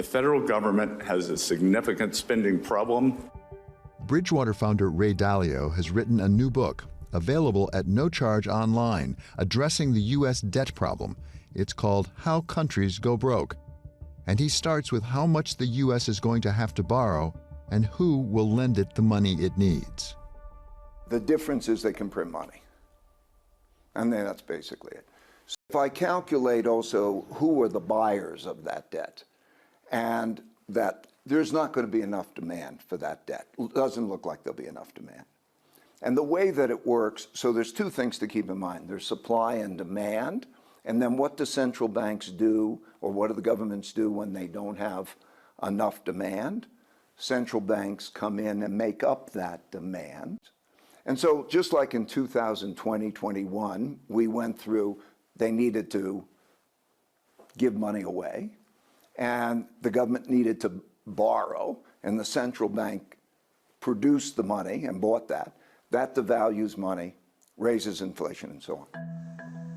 The federal government has a significant spending problem. Bridgewater founder Ray Dalio has written a new book, available at no charge online, addressing the U.S. debt problem. It's called How Countries Go Broke. And he starts with how much the U.S. is going to have to borrow and who will lend it the money it needs. The difference is they can print money. And then that's basically it. So if I calculate also who are the buyers of that debt, and that there's not going to be enough demand for that debt. It doesn't look like there'll be enough demand. And the way that it works, so there's two things to keep in mind. There's supply and demand, and then what do central banks do, or what do the governments do when they don't have enough demand? Central banks come in and make up that demand. And so just like in 2020, 21, we went through, they needed to give money away, and the government needed to borrow, and the central bank produced the money and bought that. That devalues money, raises inflation, and so on.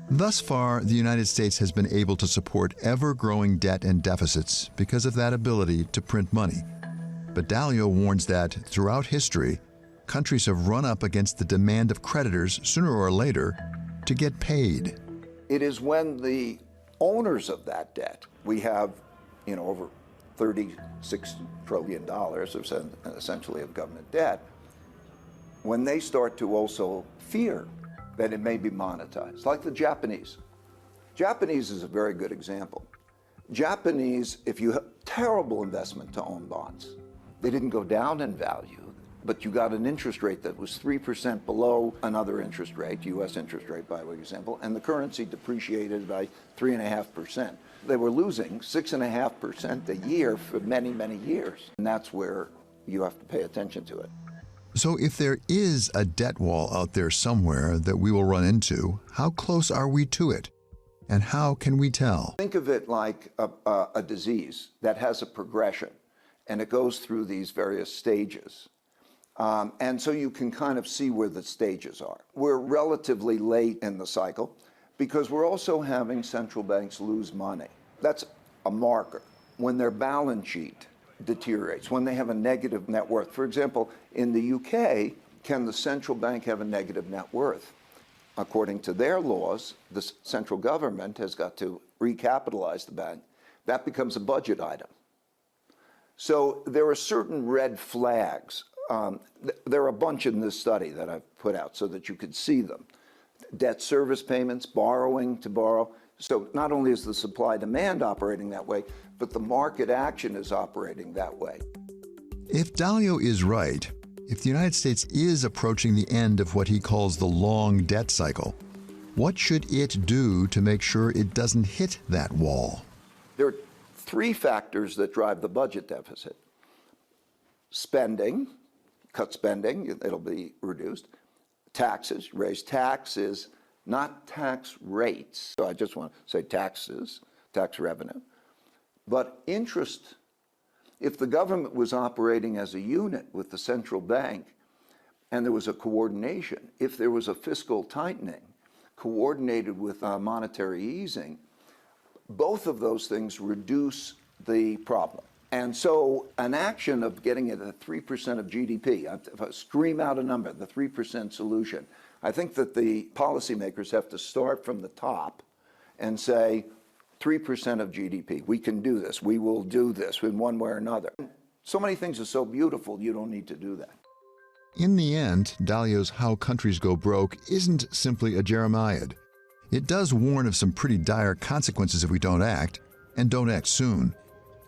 Thus far, the United States has been able to support ever-growing debt and deficits because of that ability to print money. But Dalio warns that, throughout history, countries have run up against the demand of creditors sooner or later to get paid. It is when the owners of that debt, we have, over $36 trillion essentially of government debt, when they start to also fear that it may be monetized, like the Japanese. Japanese is a very good example. Japanese, if you have terrible investment to own bonds, they didn't go down in value, but you got an interest rate that was 3% below another interest rate, U.S. interest rate by example, and the currency depreciated by 3.5%. They were losing 6.5% a year for many, many years. And that's where you have to pay attention to it. So if there is a debt wall out there somewhere that we will run into, how close are we to it? And how can we tell? Think of it like a disease that has a progression, and it goes through these various stages. And so you can kind of see where the stages are. We're relatively late in the cycle because we're also having central banks lose money. That's a marker. When their balance sheet deteriorates, when they have a negative net worth. For example, in the UK, can the central bank have a negative net worth? According to their laws, the central government has got to recapitalize the bank. That becomes a budget item. So there are certain red flags. There are a bunch in this study that I've put out so that you could see them. Debt service payments, borrowing to borrow. So not only is the supply-demand operating that way, but the market action is operating that way. If Dalio is right, if the United States is approaching the end of what he calls the long debt cycle, what should it do to make sure it doesn't hit that wall? There are three factors that drive the budget deficit. Spending, cut spending, it'll be reduced. Taxes, raise taxes, not tax rates. So I just want to say taxes, tax revenue. But interest, if the government was operating as a unit with the central bank and there was a coordination, if there was a fiscal tightening coordinated with monetary easing, both of those things reduce the problem. And so an action of getting it at 3% of GDP, if I scream out a number, the 3% solution, I think that the policymakers have to start from the top and say 3% of GDP. We can do this. We will do this in one way or another. So many things are so beautiful, you don't need to do that. In the end, Dalio's How Countries Go Broke isn't simply a jeremiad. It does warn of some pretty dire consequences if we don't act, and don't act soon.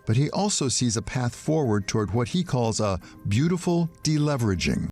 But he also sees a path forward toward what he calls a beautiful deleveraging.